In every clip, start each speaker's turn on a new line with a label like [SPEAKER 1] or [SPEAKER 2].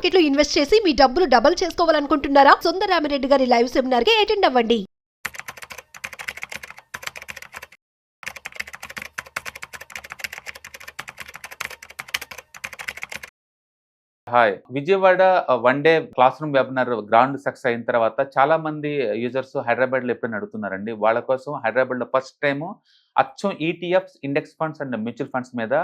[SPEAKER 1] Market లో invest చేసి మీ డబ్బులు డబుల్ చేసుకోవాలనుకుంటున్నారా? సుందరరామిరెడ్డి గారి లైవ్ సెమినార్ కి అటెండ్ అవ్వండి.
[SPEAKER 2] Hi Vijayawada one day class room webinar ground success అయిన తర్వాత చాలా మంది యూజర్స్ హైదరాబాద్ లో ఎప్పుడైనా అడుగుతున్నారండి. వాళ్ళ కోసం హైదరాబాద్ లో ఫస్ట్ టైం అచ్చం ETFs, index funds and mutual funds మీద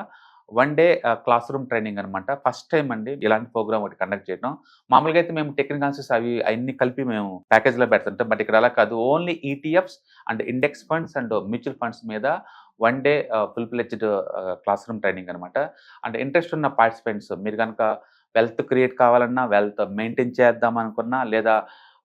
[SPEAKER 2] one day class room training అనమాట. ఫస్ట్ టైం అండి ఇలాంటి ప్రోగ్రామ్ ఒకటి కండక్ట్ చేయడం. మామూలుగా అయితే మేము టెక్నికల్ ఆన్సర్స్ అన్ని కలిపి మేము ప్యాకేజ్ లో పెడుతుంటాం. బట్ ఇక్కడ అలా కాదు, only ETFs and index funds and mutual funds మీద one day full pledged class room training అనమాట. అండ్ ఇంట్రెస్ట్ ఉన్న పార్టిసిపెంట్స్, మీరు కనుక వెల్త్ క్రియేట్ కావాలన్నా, వెల్త్ మెయింటైన్ చేద్దాం అనుకున్నా, లేదా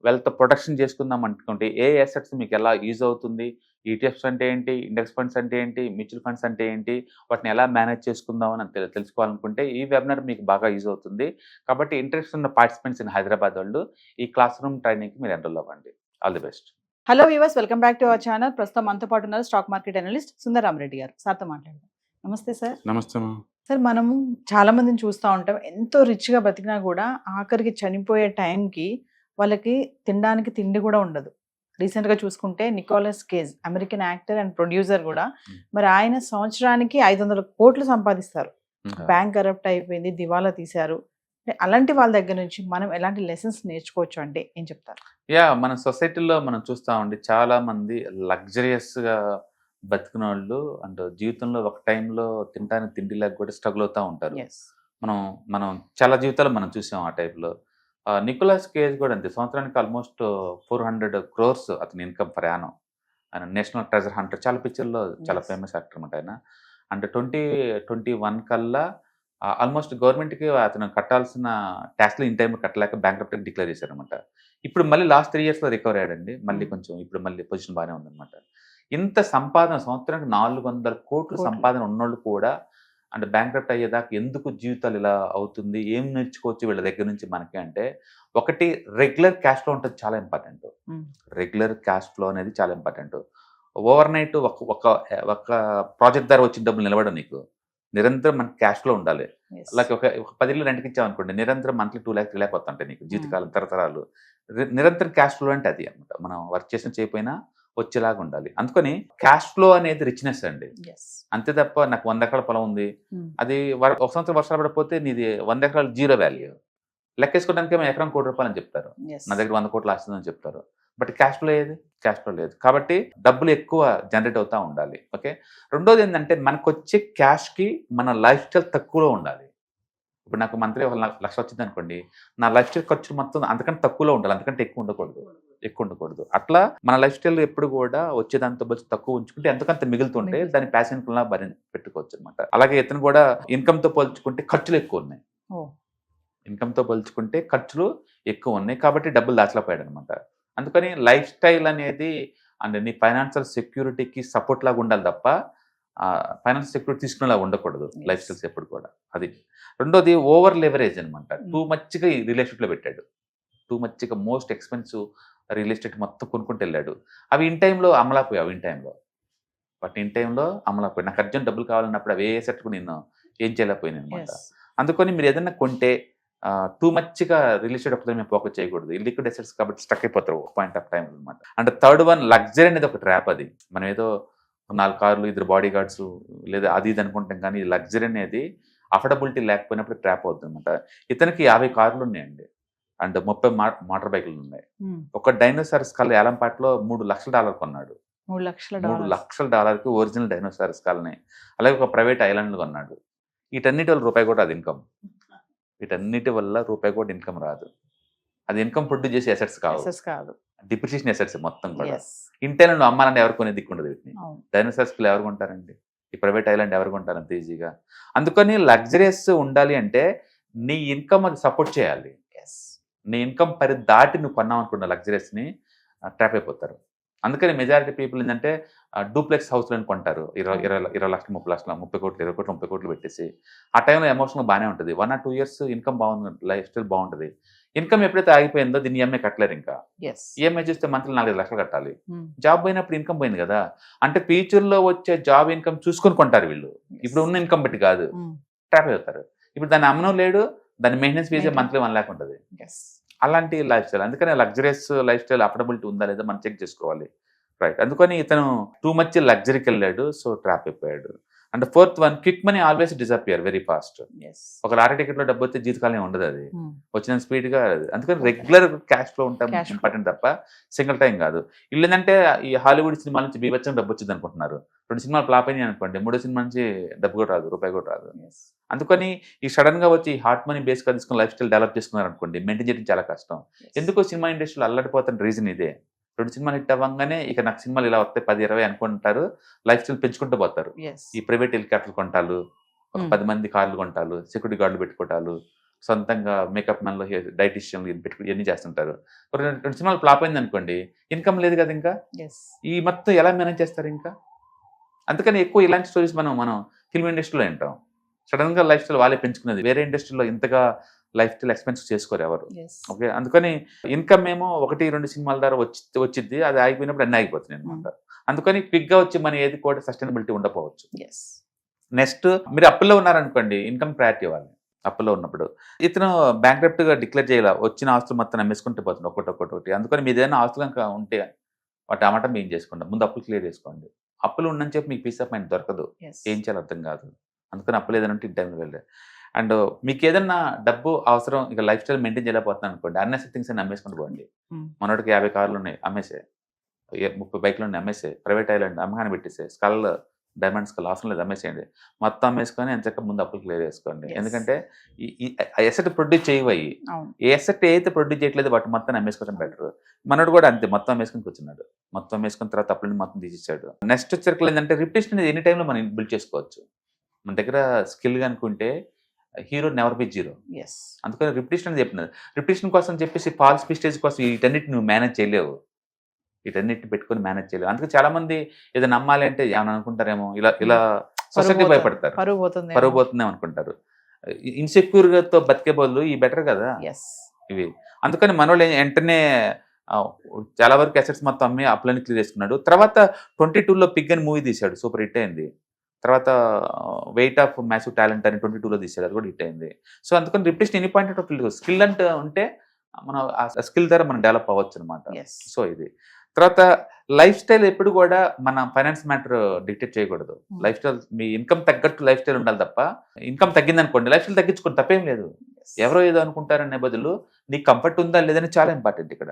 [SPEAKER 2] వెల్త్ ప్రొటెక్షన్ చేసుకుందాం అనుకుంటే ఏ అసెట్స్ మీకు ఎలా యూజ్ అవుతుంది, ఈటీఎఫ్స్ అంటే ఏంటి, ఇండెక్స్ ఫండ్స్ అంటే ఏంటి, మ్యూచువల్ ఫండ్స్ అంటే ఏంటి, వాటిని ఎలా మేనేజ్ చేసుకుందాం అని తెలుసుకోవాలనుకుంటే ఈ వెబినార్ మీకు బాగా యూజ్ అవుతుంది. కాబట్టి ఇంట్రెస్ట్ ఉన్న పార్టిసిపెంట్స్ ఇన్ హైదరాబాద్ వాళ్ళు ఈ క్లాస్ రూమ్ ట్రైనింగ్కి మీరు ఎన్రోల్ అవ్వండి. All the best.
[SPEAKER 3] Hello viewers, welcome back to our channel. ప్రస్తుతం మనతో పాటు ఉన్నారు స్టాక్ మార్కెట్ అనలిస్ట్ సుందరరామిరెడ్డి గారు. సార్తో మాట్లాడదాం. నమస్తే సార్.
[SPEAKER 4] నమస్తే మా.
[SPEAKER 3] సార్, మనము చాలా మందిని చూస్తూ ఉంటాం, ఎంతో రిచ్గా బతికినా కూడా ఆఖరికి చనిపోయే టైంకి వాళ్ళకి తినడానికి తిండి కూడా ఉండదు. రీసెంట్గా చూసుకుంటే Nicolas Cage, American actor and producer కూడా, మరి ఆయన సంవత్సరానికి 500 కోట్లు సంపాదిస్తారు. బ్యాంక్ కరప్ట్ అయిపోయింది, దివాలా తీశారు. అలాంటి వాళ్ళ దగ్గర నుంచి మనం ఎలాంటి లెసన్స్ నేర్చుకోవచ్చు అంటే ఏం చెప్తారు?
[SPEAKER 2] మన సొసైటీలో మనం చూస్తామండి, చాలా మంది లగ్జరియస్గా బతికిన వాళ్ళు అండ్ జీవితంలో ఒక టైంలో తినడానికి తిండి లేక కూడా స్ట్రగుల్ అవుతూ ఉంటారు. మనం చాలా జీవితాలు మనం చూసాం ఆ టైప్లో. నికోలస్ కేజ్ కూడా అంతే. సంవత్సరానికి ఆల్మోస్ట్ 400 crores అతని ఇన్కమ్ పర్ యానం. ఆయన నేషనల్ ట్రెజర్ హంటర్, చాలా పిక్చర్లో చాలా ఫేమస్ యాక్టర్ అనమాట ఆయన. అండ్ 2021 కల్లా ఆల్మోస్ట్ గవర్నమెంట్కి అతను కట్టాల్సిన ట్యాక్స్లు ఇన్ టైం కట్టలేక బ్యాంక్రప్ట్ డిక్లేర్ చేశారనమాట. ఇప్పుడు మళ్ళీ లాస్ట్ 3 yearsలో రికవర్ అయ్యాడండి. మళ్ళీ కొంచెం ఇప్పుడు మళ్ళీ పొజిషన్ బాగానే ఉందన్నమాట. ఇంత సంపాదన, సంవత్సరానికి 400 కోట్లు సంపాదన ఉన్నోళ్ళు కూడా అంటే బ్యాంక్రప్ట్ అయ్యేదాకా ఎందుకు జీవితాలు ఇలా అవుతుంది, ఏం నేర్చుకోవచ్చు వీళ్ళ దగ్గర నుంచి మనకి అంటే, ఒకటి రెగ్యులర్ క్యాష్ ఫ్లో ఉంటుంది, చాలా ఇంపార్టెంట్. రెగ్యులర్ క్యాష్ ఫ్లో అనేది చాలా ఇంపార్టెంట్. ఓవర్ నైట్ ఒక ప్రాజెక్ట్ ద్వారా వచ్చిన డబ్బులు నిలబడవు నీకు. నిరంతరం మనకి క్యాష్ ఫ్లో ఉండాలి. అలాగే ఒక 10 ఇళ్ళు రెంట్కి ఇచ్చామనుకోండి, నిరంతరం మంత్లీ 2 lakhs 3 lakhs వస్తుంటాయి నీకు జీవితకాలం తరతరాలు. నిరంతరం క్యాష్ ఫ్లో అంటే అది అనమాట. మనం వర్క్ చేసిన చేయకపోయినా వచ్చేలాగా ఉండాలి. అందుకని క్యాష్ ఫ్లో అనేది రిచ్నెస్ అండి. అంతే తప్ప నాకు 100 ఎకరాల పొలం ఉంది, అది ఒక సంవత్సరం వర్షాలు పడిపోతే నీది 100 ఎకరాలు జీరో వాల్యూ. లెక్కేసుకోవడానికి ఏమో ఎకరం ₹1 అని చెప్తారు, నా దగ్గర 100 కోట్లు ఆస్తుందని చెప్తారు. బట్ క్యాష్ ఫ్లో ఏది? క్యాష్ ఫ్లో లేదు. కాబట్టి డబ్బులు ఎక్కువ జనరేట్ అవుతూ ఉండాలి. ఓకే. రెండోది ఏంటంటే, మనకు వచ్చే క్యాష్కి మన లైఫ్ స్టైల్ తక్కువలో ఉండాలి. ఇప్పుడు నాకు మంత్లీ 1 లక్ష వచ్చింది అనుకోండి, నా లైఫ్ స్టైల్ ఖర్చు మొత్తం అంతకంటే తక్కువలో ఉండాలి, అంతకంటే ఎక్కువ ఉండకూడదు. అట్లా మన లైఫ్ స్టైల్ ఎప్పుడు కూడా వచ్చేదాంతో బట్టి తక్కువ ఉంచుకుంటే ఎంతకంత మిగులుతుంటే దాని ప్యాషన్ పెట్టుకోవచ్చు అనమాట. అలాగే ఇతను కూడా ఇన్కమ్తో పోల్చుకుంటే ఖర్చులు ఎక్కువ ఉన్నాయి. ఇన్కమ్తో పోల్చుకుంటే ఖర్చులు ఎక్కువ ఉన్నాయి, కాబట్టి డబ్బులు దాచలేకపోయాడు అనమాట. అందుకని లైఫ్ స్టైల్ అనేది అండ్ నీ ఫైనాన్షియల్ సెక్యూరిటీకి సపోర్ట్ లాగా ఉండాలి తప్ప ఫైనాన్షియల్ సెక్యూరిటీ తీసుకునేలా ఉండకూడదు లైఫ్ స్టైల్స్ ఎప్పుడు కూడా. అది. రెండోది ఓవర్ లెవరేజ్ అనమాట. టూ మచ్గా రిలేషన్షిప్లో పెట్టాడు. టూ మచ్గా మోస్ట్ ఎక్స్పెన్సివ్ రియల్ ఎస్టేట్ మొత్తం కొనుక్కుంటూ వెళ్ళాడు. అవి ఇన్ టైంలో అమలాపోయావు. నాకు అర్జెంట్ డబ్బులు కావాలన్నప్పుడు అవి ఏ సెట్ నేను ఏం చేయలేకపోయాను అనమాట. అందుకని మీరు ఏదైనా కొంటే టూ మచ్గా రియల్ ఎస్టేట్ ఒకటి మేము ఫోకస్ చేయకూడదు. లిక్విడ్ అసెట్స్ కాబట్టి స్టక్ అయిపోతారు ఒక పాయింట్ ఆఫ్ టైం అనమాట. అండ్ థర్డ్ వన్, లగ్జరీ అనేది ఒక ట్రాప్. అది మనం ఏదో 4 కార్లు 2 బాడీ గార్డ్స్ లేదా అది ఇది అనుకుంటాం, కానీ లగ్జరీ అనేది అఫోర్డబిలిటీ లేకపోయినప్పుడు ట్రాప్ అవుతుంది అనమాట. ఇతనికి 50 కార్లు ఉన్నాయండి అండ్ 30 మోటార్ బైకులు ఉన్నాయి. ఒక డైనోసార్ స్కల్ ఏలంపాట్లో $3 లక్షలు కొన్నాడు. $3 లక్షలకి ఒరిజినల్ డైనోసార్ స్కల్ని. అలాగే ఒక ప్రైవేట్ ఐలాండ్ కొన్నాడు. వీటన్నిటి వల్ల రూపాయి కూడా అది ఇన్కమ్. వీటన్నిటి వల్ల రూపాయి కూడా ఇన్కమ్ రాదు. అది ఇన్కమ్ ప్రొడ్యూస్ చేసే అసెట్స్ కాదు, డిప్రిసియేషన్ అసెట్స్ మొత్తం కూడా. ఇంటర్నల్ అమ్మాలంటే ఎవరు కొనే దిక్కుండదు వీటిని. డైనోసార్ స్కల్ ఎవరు కొంటారండి? ఈ ప్రైవేట్ ఐలాండ్ ఎవరు కొంటారు అంత ఈజీగా? అందుకని లగ్జరియస్ ఉండాలి అంటే నీ ఇన్కమ్ అది సపోర్ట్ చేయాలి. నీ ఇన్కమ్ పరిధి దాటి నువ్వు కొన్నావు అనుకున్న లగ్జరీస్ని ట్రాప్ అయిపోతారు. అందుకని మెజారిటీ పీపుల్ ఏంటంటే డూప్లెక్స్ హౌస్లను కొంటారు. 20 లక్షలు 30 లక్షలు 30 కోట్లు 20 కోట్లు 30 కోట్లు పెట్టేసి. ఆ టైంలో ఎమోషనల్ బాగానే ఉంటుంది. 1 or 2 years ఇన్కమ్ బాగుంది, లైఫ్ స్టైల్ బాగుంటుంది. ఇన్కమ్ ఎప్పుడైతే ఆగిపోయిందో దీన్ని ఈఎంఐ కట్టలేరు. ఇంకా ఈఎంఐ చూస్తే మంత్లీ 4-5 లక్షలు కట్టాలి. జాబ్ పోయినప్పుడు ఇన్కమ్ పోయింది కదా. అంటే ఫ్యూచర్లో వచ్చే జాబ్ ఇన్కమ్ చూసుకొని కొంటారు వీళ్ళు, ఇప్పుడు ఉన్న ఇన్కమ్ బట్టి కాదు. ట్రాప్ అవుతారు. ఇప్పుడు దాన్ని అమ్మనం లేడు, దాని మెయింటెనెన్స్ ఫీజే
[SPEAKER 3] Maintenance.
[SPEAKER 2] మంత్లీ 1 lakh ఉంటుంది.
[SPEAKER 3] ఎస్
[SPEAKER 2] అలాంటి లైఫ్ స్టైల్, అందుకని లగ్జరియస్ లైఫ్ స్టైల్ అఫోర్డబిలిటీ ఉందా లేదా మనం చెక్ చేసుకోవాలి. రైట్, అందుకని ఇతను టూ మచ్ లగ్జరీకి వెళ్ళాడు, సో ట్రాప్ అయిపోయాడు. And fourth one, quick money always disappear very fast.
[SPEAKER 3] Yes
[SPEAKER 2] ఒక లారీ టికెట్ లో డబ్బు వస్తే జీవితకాలం ఉండదు, అది వచ్చిన స్పీడ్ గా. అందుకని రెగ్యులర్ క్యాష్ ఫ్లో ఉంటాం
[SPEAKER 3] Cash flow.
[SPEAKER 2] ఇంపార్టెంట్ తప్ప సింగిల్ టైం కాదు. వీళ్ళు ఏంటంటే ఈ హాలీవుడ్ సినిమా నుంచి బీభత్సం డబ్బు వచ్చింది అనుకుంటున్నారు. 2 సినిమాలు ఫ్లాప్ అయినాయి అనుకోండి, 3వ సినిమా నుంచి డబ్బు కూడా రాదు, రూపాయి కూడా రాదు. అందుకని ఈ సడన్ గా వచ్చి హార్ట్ మనీ బేస్ గా తీసుకుని లైఫ్ స్టైల్ డెవలప్ చేసుకున్నారు అనుకోండి, మెయింటైన్ చేయడం చాలా కష్టం. ఎందుకో సినిమా ఇండస్ట్రీలో అల్లడిపోతున్న రీజన్ ఇదే. 2 సినిమాలు హిట్ అవ్వగానే ఇక నాకు సినిమాలు ఇలా వస్తాయి 10-20 అనుకుంటారు, లైఫ్ స్టైల్ పెంచుకుంటూ పోతారు.
[SPEAKER 3] ఎస్
[SPEAKER 2] ఈ ప్రైవేట్ హెలికాప్టర్లు కొంటాలు, ఒక 10 మంది కార్లు కొంటాలు, సెక్యూరిటీ గార్డులు పెట్టుకోవటాలు, సొంతంగా మేకప్ మ్యాన్లు, డైటిషియన్లు పెట్టుకుని ఇవన్నీ చేస్తుంటారు. 2 సినిమాలు ఫ్లాప్ అయింది అనుకోండి, ఇన్కమ్ లేదు కదా, ఇంకా
[SPEAKER 3] ఎస్
[SPEAKER 2] ఈ మొత్తం ఎలా మేనేజ్ చేస్తారు ఇంకా. అందుకని ఎక్కువ ఇలాంటి స్టోరీస్ మనం ఫిల్మ్ ఇండస్ట్రీలో వింటాం. సడన్ గా లైఫ్ స్టైల్ వాళ్ళే పెంచుకునేది, వేరే ఇండస్ట్రీలో ఇంతగా లైఫ్ స్టైల్ ఎక్స్పెన్స్ చేసుకోరు ఎవరు.
[SPEAKER 3] ఎస్
[SPEAKER 2] ఓకే, అందుకని ఇన్కమ్ ఏమో 1-2 సినిమాల ద్వారా వచ్చింది, అది ఆగిపోయినప్పుడు అన్నీ ఆగిపోతున్నాయి అనమాట. అందుకని క్విక్ గా వచ్చి మన ఏది కూడా సస్టైనబిలిటీ ఉండకపోవచ్చు.
[SPEAKER 3] ఎస్
[SPEAKER 2] నెక్స్ట్, మీరు అప్పుల్లో ఉన్నారనుకోండి, ఇన్కమ్ ప్రయారిటీ ఇవ్వాలి. అప్పుల్లో ఉన్నప్పుడు ఇతను బ్యాంక్రప్ట్ గా డిక్లేర్ చేయాలి, వచ్చిన ఆస్తులు మొత్తం అమ్మేసుకుంటూ పోతుంది ఒక్కొక్కటి. అందుకని మీద ఏదైనా ఆస్తులు కనుక ఉంటే వాటి అమ్మటం ఏం చేసుకోండి, ముందు అప్పులు క్లియర్ చేసుకోండి. అప్పులు ఉండని చెప్పి మీకు పీస్ ఆఫ్ మైండ్ దొరకదు, ఏం చేయాలో అర్థం కాదు. అందుకని అప్పులు ఏదైనా ఉంటే టైంలో వెళ్ళే. అండ్ మీకు ఏదన్నా డబ్బు అవసరం, ఇక లైఫ్ స్టైల్ మెయింటైన్ చేయలేకపోతున్నాను అనుకోండి, అన్నెసరీ థింగ్స్ అన్ని అమ్మేసుకుంటూ పోండి. మనోడికి 50 కార్లు ఉన్నాయి, అమ్మేసే. 30 బైక్లు ఉన్నాయి, అమ్మేసే. ప్రైవేట్ ఐలాండ్ అమ్మకాన్ని పెట్టేసే. స్కల్ డైమండ్ స్కల్ అవసరం లేదు, అమ్మేసేయండి. మొత్తం అమ్మేసుకొని ఎంచక్క ముందు అప్పులు క్లియర్ చేసుకోండి.
[SPEAKER 3] Yes.
[SPEAKER 2] ఎందుకంటే ఈ ఎసెట్ ప్రొడ్యూస్ చేయవయి,
[SPEAKER 3] అవును
[SPEAKER 2] ఏ ఎసెట్ ఏదైతే ప్రొడ్యూస్ చేయట్లేదు వాటి మొత్తం అమ్మేసుకోవడం బెటర్. మనోడు కూడా అంతే, మొత్తం అమ్మేసుకొని కూర్చున్నాడు. మొత్తం అమ్మేసుకున్న తర్వాత అప్పులని మొత్తం తీసేసాడు. నెక్స్ట్ సర్కిల్ ఏంటంటే రిపిటేషన్ అనేది ఎనీ టైంలో మనం బిల్డ్ చేసుకోవచ్చు. మన దగ్గర స్కిల్ అనుకుంటే hero never be zero.
[SPEAKER 3] Yes
[SPEAKER 2] అందుకని రిపిటేషన్ అని చెప్పినది. రిపిటేషన్ కోసం చెప్పేసి ఫాల్స్ మిస్టేజ్ కోసం వీటన్నిటి నువ్వు మేనేజ్ చేయలేవు, వీటన్నిటిని పెట్టుకొని మేనేజ్ చేయలేవు. అందుకే చాలా మంది ఏదో నమ్మాలి అంటే ఏమైనా అనుకుంటారేమో, ఇలా సొసైటీ భయపడతారు,
[SPEAKER 3] పరువు పోతుంది
[SPEAKER 2] పరువు పోతుందేమో అనుకుంటారు. ఇన్సెక్యూర్ తో బతికే బదులు ఈ బెటర్ కదా
[SPEAKER 3] ఎస్
[SPEAKER 2] ఇవి. అందుకని మనోళ్ళు వెంటనే చాలా వరకు అసెట్స్ మొత్తం అమ్మి అప్లని క్లియర్ చేసుకున్నాడు. తర్వాత 22లో పిగ్ అని మూవీ తీశాడు, సూపర్ హిట్ అయింది. తర్వాత వెయిట్ ఆఫ్ మ్యాసివ్ టాలెంట్ అని 22లో తీశాడు, అది కూడా హిట్ అయింది. సో అందుకని repetition any point of skill అంటే ఉంటే మనం ఆ స్కిల్ ద్వారా మనం డెవలప్ అవ్వచ్చు అనమాట.
[SPEAKER 3] ఎస్
[SPEAKER 2] సో ఇది. తర్వాత లైఫ్ స్టైల్ ఎప్పుడు కూడా మన ఫైనాన్స్ మ్యాటర్ డిక్టేట్ చేయకూడదు. లైఫ్ స్టైల్ మీ ఇన్కమ్ తగ్గట్టు లైఫ్ స్టైల్ ఉండాలి తప్ప, ఇన్కమ్ తగ్గింది అనుకోండి లైఫ్ స్టైల్ తగ్గించుకోండి, తప్పేం లేదు. ఎవరో ఏదో అనుకుంటారనే బదులు నీకు కంఫర్ట్ ఉందా లేదని చాలా ఇంపార్టెంట్ ఇక్కడ.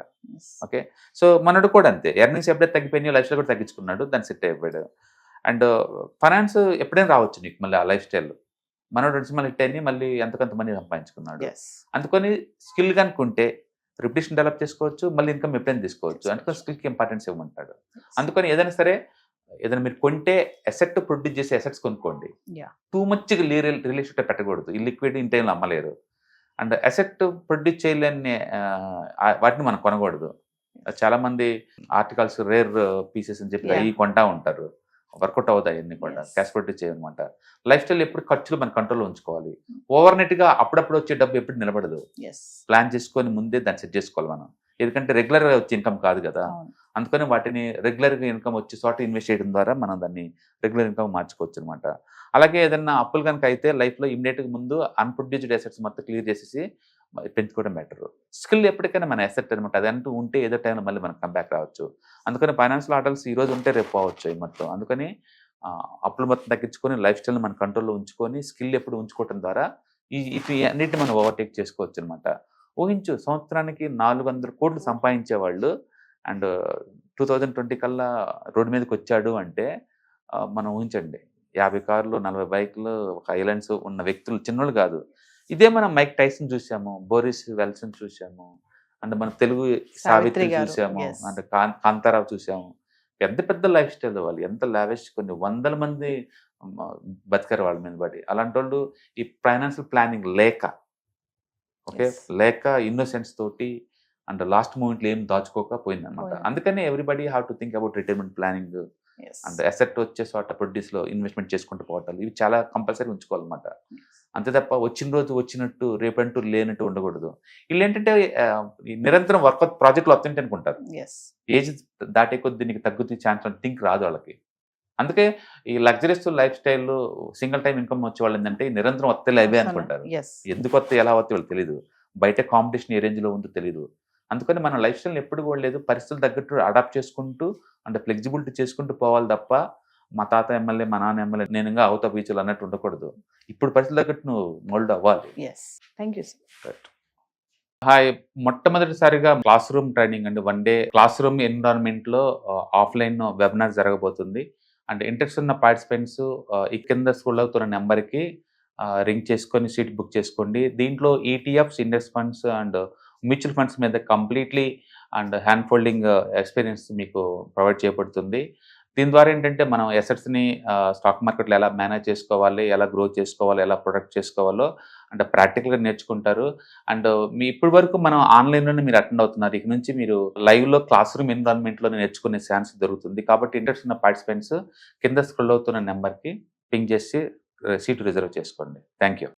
[SPEAKER 2] ఓకే, సో మనడు కూడా అంతే, ఎర్నింగ్స్ ఎప్పుడైతే తగ్గిపోయినాయో లైఫ్ స్టైల్ కూడా తగ్గించుకున్నాడు, దాన్ని సెట్ అయిపోయాడు. అండ్ ఫైనాన్స్ ఎప్పుడైనా రావచ్చు నీకు మళ్ళీ ఆ లైఫ్ స్టైల్. మనోడు 2 సినిమాలు హిట్ అయ్యి మళ్ళీ ఎంతకంత మనీ సంపాదించుకున్నాడు.
[SPEAKER 3] ఎస్
[SPEAKER 2] అందుకని స్కిల్ కనుకుంటే రిపిటేషన్ డెవలప్ చేసుకోవచ్చు, మళ్ళీ ఇన్కమ్ ఎప్పుడైనా తీసుకోవచ్చు. అందుకని స్కిల్కి ఇంపార్టెన్స్ ఇవ్వమంటాడు. అందుకని ఏదైనా సరే, ఏదైనా మీరు కొంటే అసెట్ ప్రొడ్యూస్ చేసే అసెట్స్ కొనుక్కోండి.
[SPEAKER 3] Yeah.
[SPEAKER 2] టూ మచ్ రిలేషన్ పెట్టకూడదు, ఈ లిక్విడ్ ఇన్ టైంలో అమ్మలేరు. అండ్ అసెట్ ప్రొడ్యూస్ చేయలేని వాటిని మనం కొనకూడదు. చాలా మంది ఆర్టికల్స్ రేర్ పీసెస్ అని చెప్పి అవి కొంటా ఉంటారు, వర్కౌట్ అవుతాయి అన్ని కూడా,
[SPEAKER 3] Yes.
[SPEAKER 2] క్యాష్ ప్రొడ్యూస్ చేయమన్నమాట. లైఫ్ స్టైల్ ఎప్పుడు ఖర్చులు మన కంట్రోల్లో ఉంచుకోవాలి. ఓవర్ గా అప్పుడప్పుడు వచ్చే డబ్బు ఎప్పుడు నిలబడదు.
[SPEAKER 3] ఎస్
[SPEAKER 2] ప్లాన్ చేసుకొని ముందే దాన్ని సెట్ చేసుకోవాలి మనం, ఎందుకంటే రెగ్యులర్గా వచ్చే ఇన్కమ్ కాదు కదా.
[SPEAKER 3] అవును
[SPEAKER 2] అందుకని వాటిని రెగ్యులర్గా ఇన్కమ్ వచ్చే చోట ఇన్వెస్ట్ చేయడం ద్వారా మనం దాన్ని రెగ్యులర్ ఇన్కమ్ మార్చుకోవచ్చు అనమాట. అలాగే ఏదైనా అప్పులు కనుక అయితే లైఫ్లో ఇమీడియట్గా ముందు అన్ప్రొడ్యూస్డ్ అసెట్స్ మొత్తం క్లియర్ చేసేసి పెంచుకోవడం బెటర్. స్కిల్ ఎప్పటికైనా మన అసెట్ అనమాట, అది అంటూ ఉంటే ఏదో టైంలో మళ్ళీ మనం కంబ్యాక్ రావచ్చు. అందుకని ఫైనాన్షియల్ ఆర్డర్స్ ఈ రోజు ఉంటే రేపు పోవచ్చు ఈ మొత్తం. అందుకని అప్పులు మొత్తం తగ్గించుకొని లైఫ్ స్టైల్ మన కంట్రోల్లో ఉంచుకొని స్కిల్ ఎప్పుడు ఉంచుకోవడం ద్వారా ఇవి అన్నిటిని మనం ఓవర్టేక్ చేసుకోవచ్చు అనమాట. ఊహించు, సంవత్సరానికి 400 కోట్లు సంపాదించే వాళ్ళు అండ్ 2020 కల్లా రోడ్డు మీదకి వచ్చాడు అంటే మనం ఊహించండి, 50 కార్లు 40 బైక్లు ఒక ఐలాండ్స్ ఉన్న వ్యక్తులు చిన్నోళ్ళు కాదు. ఇదే మనం మైక్ టైసన్ చూసాము, బోరిస్ వెల్సన్ చూసాము, అండ్ మన తెలుగు సావిత్రి
[SPEAKER 3] గారు,
[SPEAKER 2] చూసాము,
[SPEAKER 3] yes.
[SPEAKER 2] అంటే కాంతారావు చూసాము. పెద్ద పెద్ద లైఫ్ స్టైల్ వాళ్ళు, ఎంత లావిష్, కొన్ని 100 మంది బతికారు వాళ్ళ మీద పడి. అలాంటి వాళ్ళు ఈ ఫైనాన్షియల్ ప్లానింగ్ లేక, ఓకే,
[SPEAKER 3] Yes.
[SPEAKER 2] లేక ఇన్నోసెన్స్ తోటి అండ్ లాస్ట్ మూమెంట్లో ఏం దాచుకోకపోయింది అనమాట.
[SPEAKER 3] పోయింది.
[SPEAKER 2] అందుకని everybody have to think about retirement planning
[SPEAKER 3] yes
[SPEAKER 2] and asset వచ్చే చోట ప్రొడ్యూస్లో ఇన్వెస్ట్మెంట్ చేసుకుంటూ పోవటాలు, ఇవి చాలా కంపల్సరీ ఉంచుకోవాలన్నమాట. అంతే తప్ప వచ్చిన రోజు వచ్చినట్టు రేపంటూ లేనట్టు ఉండకూడదు. వీళ్ళు ఏంటంటే నిరంతరం వర్క్ ప్రాజెక్టులు వస్తుంటే అనుకుంటారు,
[SPEAKER 3] ఎస్
[SPEAKER 2] ఏజ్ దాటే కొద్ది నీకు తగ్గుతుంది ఛాన్స్ థింక్ రాదు వాళ్ళకి. అందుకే ఈ luxuries life style single time income వచ్చే వాళ్ళు ఏంటంటే ఈ నిరంతరం వస్తే అవే అనుకుంటారు.
[SPEAKER 3] ఎస్
[SPEAKER 2] ఎందుకు వస్తాయి ఎలా వస్తాయి వాళ్ళు తెలియదు. బయట కాంపిటీషన్ ఏ రేంజ్లో ఉందో తెలియదు. అందుకని మన లైఫ్ స్టైల్ ఎప్పుడు కూడా లేదు, పరిస్థితులు తగ్గట్టు అడాప్ట్ చేసుకుంటూ అంటే ఫ్లెక్సిబిలిటీ చేసుకుంటూ పోవాలి తప్ప మా తాత ఎమ్మెల్యే మా నాన్న ఎమ్మెల్యే నేను ఇంకా అవుతా బీచ్లు అన్నట్టు ఉండకూడదు. ఇప్పుడు పరిస్థితులు తగ్గట్టు నువ్వు మోల్డ్ అవ్వాలి.
[SPEAKER 3] Yes thank you sir.
[SPEAKER 2] Hi, మొట్టమొదటిసారిగా క్లాస్ రూమ్ ట్రైనింగ్ అండి. 1 డే క్లాస్ రూమ్ ఎన్విరాన్మెంట్లో ఆఫ్లైన్ వెబినార్ జరగబోతుంది. అంటే ఇంట్రెస్ట్ ఉన్న పార్టిసిపెంట్స్ ఈ కింద స్క్రోల్ అవుతున్న నెంబర్కి రింగ్ చేసుకొని సీట్ బుక్ చేసుకోండి. దీంట్లో ETFs, index funds and mutual funds మీద completely and hand folding experience మీకు ప్రొవైడ్ చేయబడుతుంది. దీని ద్వారా ఏంటంటే మనం ఎసెట్స్ని స్టాక్ మార్కెట్లో ఎలా మేనేజ్ చేసుకోవాలి, ఎలా గ్రో చేసుకోవాలి, ఎలా ప్రొడక్ట్ చేసుకోవాలో అంటే ప్రాక్టికల్గా నేర్చుకుంటారు. అండ్ మీ ఇప్పటి వరకు మనం ఆన్లైన్లోనే మీరు అటెండ్ అవుతున్నారు. ఇక నుంచి మీరు లైవ్లో క్లాస్ రూమ్ ఎన్విరాన్మెంట్లో నేర్చుకునే ఛాన్స్ దొరుకుతుంది. కాబట్టి ఇంట్రెస్ట్ ఉన్న పార్టిసిపెంట్స్ కింద స్క్రోల్ అవుతున్న నెంబర్కి పింగ్ చేసి సీటు రిజర్వ్ చేసుకోండి. Thank you.